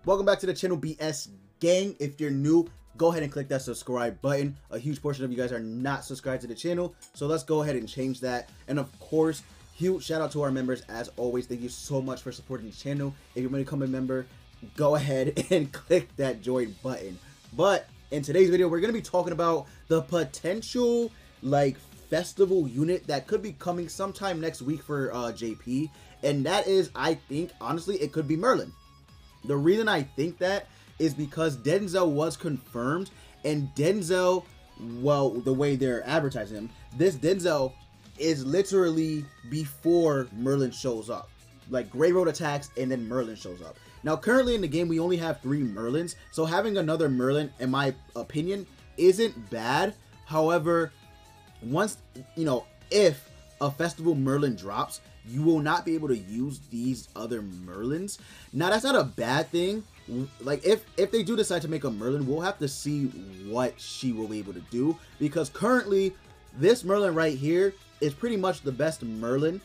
Welcome back to the channel, BS Gang. If you're new, go ahead and click that subscribe button. A huge portion of you guys are not subscribed to the channel, so let's go ahead and change that. And of course, huge shout out to our members as always. Thank you so much for supporting the channel. If you're going to become a member, go ahead and click that join button. But in today's video, we're going to be talking about the potential festival unit that could be coming sometime next week for JP, and that is, I think honestly, it could be Merlin. The reason I think that is because Denzel was confirmed, and Denzel, well, the way they're advertising him, this Denzel is literally before Merlin shows up. Like, Grey Road attacks and then Merlin shows up. Now currently in the game we only have 3 Merlins, so having another Merlin, in my opinion, isn't bad. However, once, if a festival Merlin drops, you will not be able to use these other Merlins. Now that's not a bad thing. Like, if they do decide to make a Merlin, we'll have to see what she will be able to do, because currently this Merlin right here is pretty much the best Merlin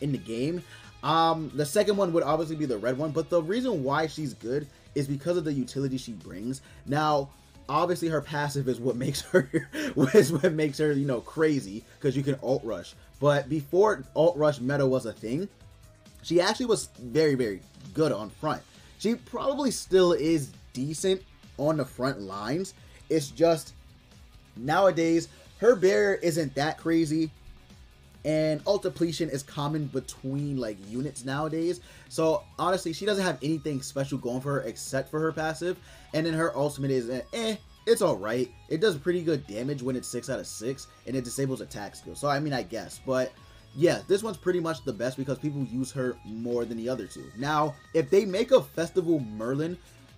in the game. The second one would obviously be the red one, but the reason why she's good is because of the utility she brings. Now obviously her passive is what makes her crazy, because you can alt rush. But before alt rush meta was a thing, she actually was very, very good on front. She probably still is decent on the front lines. It's just nowadays her barrier isn't that crazy, and ult depletion is common between units nowadays. So honestly, she doesn't have anything special going for her except for her passive, and then her ultimate is it's alright. It does pretty good damage when it's 6 out of 6, and it disables attack skill. So I mean, I guess, but yeah, this one's pretty much the best because people use her more than the other two. Now, if they make a festival Merlin,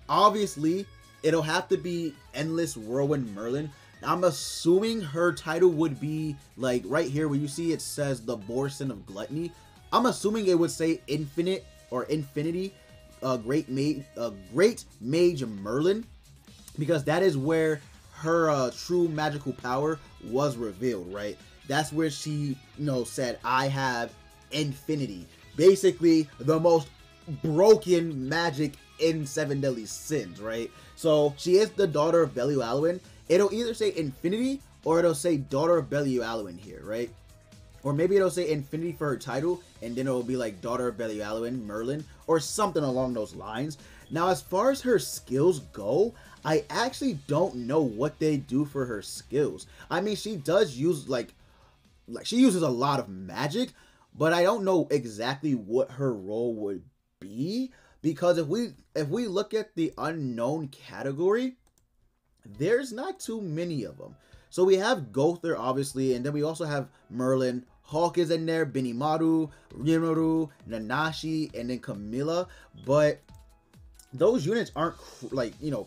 obviously it'll have to be Endless Whirlwind Merlin. I'm assuming her title would be right here where you see it says the Borson of Gluttony. I'm assuming it would say Infinite or Infinity, Great Mage Merlin, because that is where her true magical power was revealed, right? That's where she, said, I have infinity. Basically, the most broken magic in 7 Deadly Sins, right? So she is the daughter of Belial. It'll either say infinity or it'll say daughter of Belial here, right? Or maybe it'll say infinity for her title, and then it'll be like daughter of Belial, Merlin, or something along those lines. Now, as far as her skills go, I actually don't know what they do for her skills. I mean, she does use she uses a lot of magic, but I don't know exactly what her role would be, because if we look at the unknown category, there's not too many of them. So we have Gother, obviously, and then we also have Merlin. Hawk is in there, Benimaru, Rimuru, Nanashi, and then Camilla. But those units aren't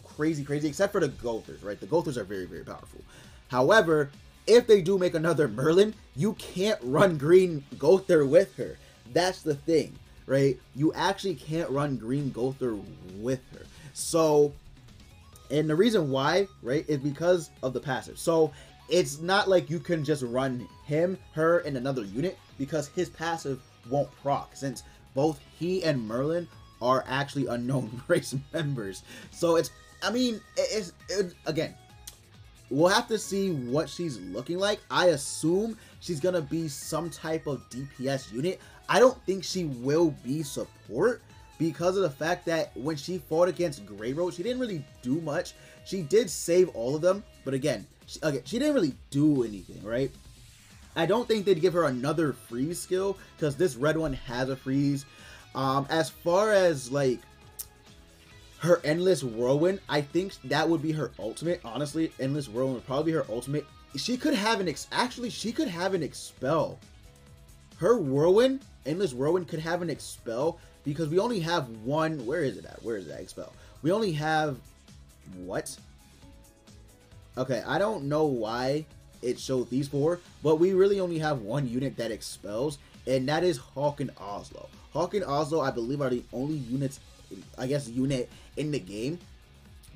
crazy, except for the Gothers, right? The Gothers are very, very powerful. However, if they do make another Merlin, you can't run green Gother with her. That's the thing, right? You actually can't run green Gother with her. So, and the reason why, right, is because of the passive. So it's not like you can just run him, her, and another unit, because his passive won't proc, since both he and Merlin are actually unknown race members. So it's, I mean, again, we'll have to see what she's looking like. I assume she's gonna be some type of DPS unit. I don't think she will be support, because of the fact that when she fought against Grey Road, she didn't really do much. She did save all of them, but again, she didn't really do anything, right? I don't think they'd give her another freeze skill, because this red one has a freeze. As far as her Endless Whirlwind, I think that would be her ultimate. Honestly, Endless Whirlwind would probably be her ultimate. She could have an she could have an expel. Her Whirlwind, Endless Whirlwind, could have an expel, because we only have one. Where is it at? Where is that expel? We only have what? Okay, I don't know why it showed these 4, but we really only have one unit that expels, and that is Hawk and Oslo. Hawk and Oslo, I believe, are the only units, unit in the game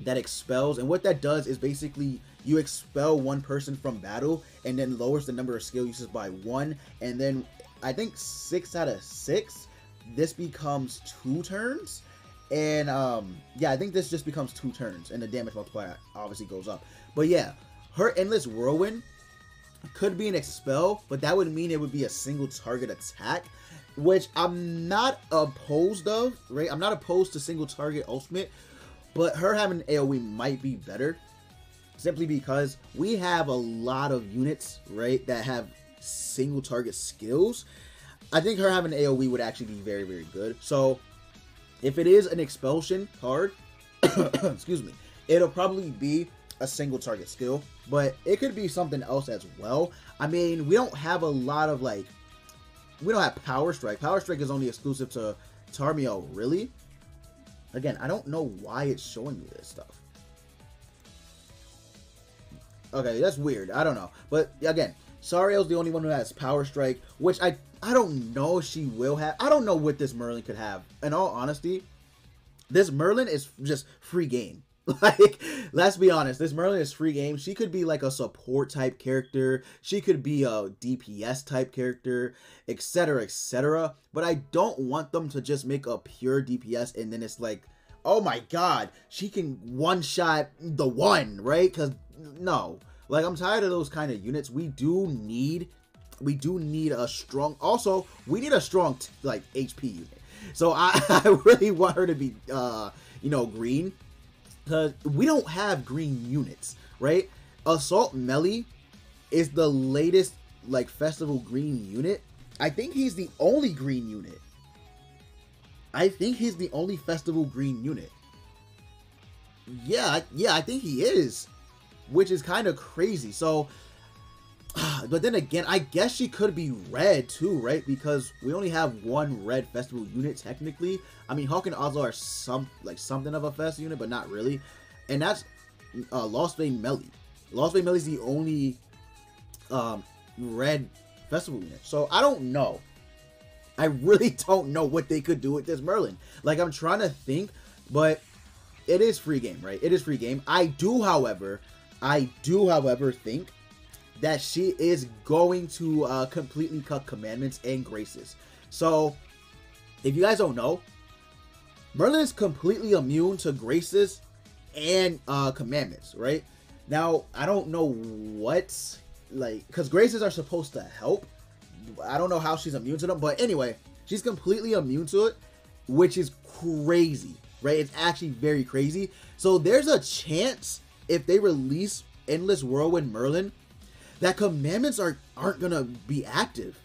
that expels. And what that does is basically you expel one person from battle, and then lowers the number of skill uses by 1, and then I think 6 out of 6 this becomes 2 turns, And yeah, I think this just becomes 2 turns, and the damage multiplier obviously goes up. But yeah, her Endless Whirlwind could be an expel, but that would mean it would be a single target attack, which I'm not opposed of, right? I'm not opposed to single target ultimate, but her having AoE might be better, simply because we have a lot of units, right, that have single target skills. I think her having AoE would actually be very, very good. So if it is an expulsion card, excuse me, it'll probably be a single target skill, but it could be something else as well. I mean, we don't have a lot of like, we don't have Power Strike. Power Strike is only exclusive to Tarmio, really. Again, I don't know why it's showing me this stuff. Okay, that's weird. I don't know. But again, Sario's the only one who has Power Strike, which I don't know if she will have. I don't know what this Merlin could have. In all honesty, this Merlin is just free game. Like, let's be honest, this Merlin is free game. She could be like a support type character. She could be a DPS type character, etc., etc. But I don't want them to just make a pure DPS and then it's like, oh my god, she can one-shot the one, right? Because, no. Like, I'm tired of those kind of units. We do need a strong, also, we need a strong, like, HP unit. So I really want her to be, you know, green. Because we don't have green units, right? Assault Melee is the latest, like, festival green unit. I think he's the only green unit. I think he's the only festival green unit. Yeah, I think he is. Which is kind of crazy. So, but then again, I guess she could be red too, right? Because we only have one red festival unit technically. I mean, Hawk and Oslo are something of a festival unit, but not really. And that's Lost Vein Melee. Lost Vein Melee is the only red festival unit. So I don't know. I really don't know what they could do with this Merlin. Like, I'm trying to think, but it is free game, right? It is free game. I do, however, think that she is going to completely cut commandments and graces. So, if you guys don't know, Merlin is completely immune to graces and commandments, right? Now, I don't know what, like, because graces are supposed to help. I don't know how she's immune to them, but anyway, she's completely immune to it, which is crazy, right? It's actually very crazy. So there's a chance if they release Endless Whirlwind Merlin that commandments aren't gonna be active,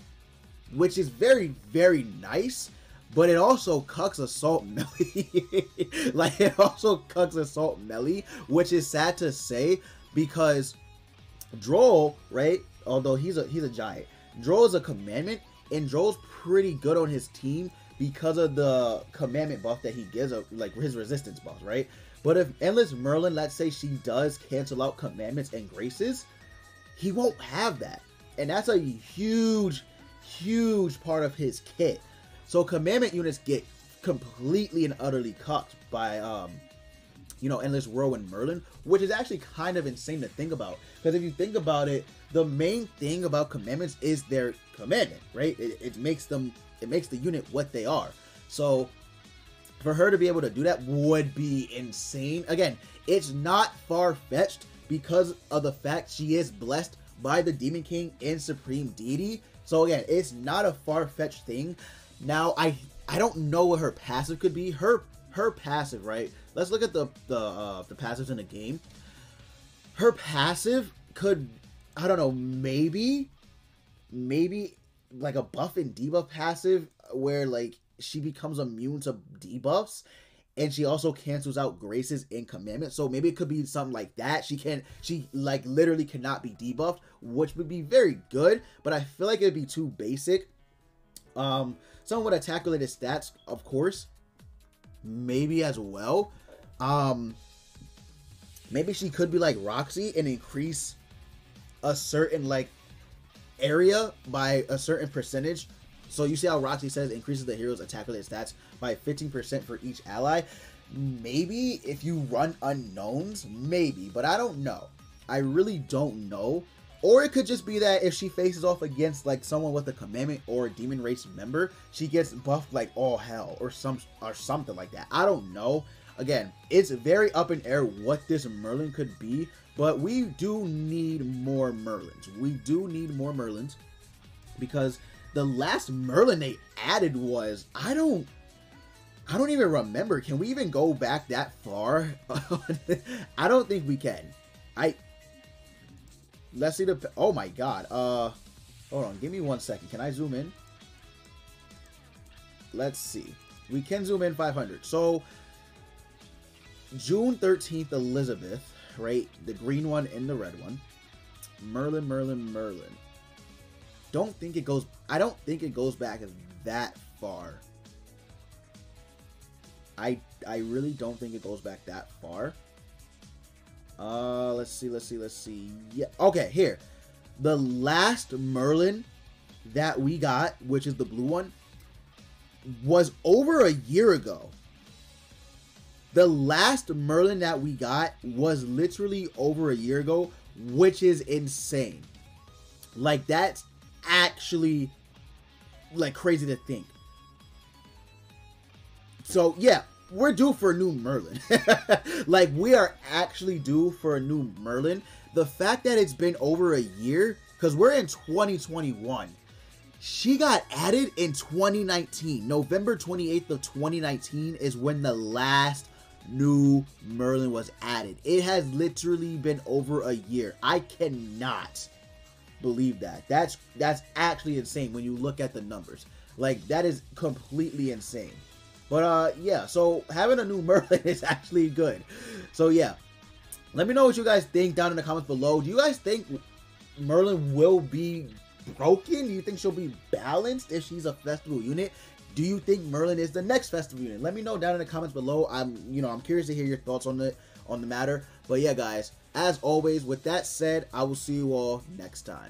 which is very, very nice. But it also cucks Assault Melee. Like, it also cucks Assault Melee, which is sad to say because Droll, right? Although he's a giant, Droll is a commandment, and Droll's pretty good on his team because of the commandment buff that he gives, like his resistance buff, right? But if Endless Merlin, let's say she does cancel out commandments and graces, he won't have that. And that's a huge, huge part of his kit. So commandment units get completely and utterly cucked by, you know, Endless Whirlwind Merlin, which is actually kind of insane to think about. Because if you think about it, the main thing about commandments is their commandment, right? It makes the unit what they are. So for her to be able to do that would be insane. Again, it's not far-fetched because of the fact she is blessed by the Demon King and Supreme Deity. So again, it's not a far-fetched thing. Now, I don't know what her passive could be. Her passive, right? Let's look at the passives in the game. Her passive could, I don't know, maybe like a buff and debuff passive where like she becomes immune to debuffs and she also cancels out graces and commandments. So maybe it could be something like that. She like literally cannot be debuffed, which would be very good, but I feel like it'd be too basic. Someone with attack related stats, of course, maybe as well. Maybe she could be like Roxy and increase a certain like area by a certain percentage. So you see how Roxy says increases the hero's attack related stats by 15% for each ally. Maybe if you run unknowns, maybe, but I don't know. I really don't know. Or it could just be that if she faces off against like someone with a commandment or a demon race member, she gets buffed like all hell or something like that. I don't know. Again, it's very up in air what this Merlin could be, but we do need more Merlins. We do need more Merlins because the last Merlin they added was, I don't even remember. Can we even go back that far? I don't think we can. Let's see the, oh my god. Hold on, give me 1 second. Can I zoom in? Let's see. We can zoom in 500. So, June 13th, Elizabeth, right? The green one and the red one. Merlin. I don't think it goes back that far. I really don't think it goes back that far. Let's see. Yeah, okay, here. The last Merlin that we got, which is the blue one, was over a year ago. The last Merlin that we got was literally over a year ago, which is insane. Like, that's actually, like, crazy to think. So, yeah, we're due for a new Merlin. Like, we are actually due for a new Merlin. The fact that it's been over a year, because we're in 2021. She got added in 2019. November 28th of 2019 is when the last new Merlin was added. It has literally been over a year. I cannot believe that. That's actually insane when you look at the numbers. Like, that is completely insane. But yeah, so having a new Merlin is actually good. So yeah, let me know what you guys think down in the comments below. Do you guys think Merlin will be broken? Do you think she'll be balanced if she's a festival unit? Do you think Merlin is the next festival unit? Let me know down in the comments below. I'm curious to hear your thoughts on the matter. But yeah, guys, as always, with that said, I will see you all next time.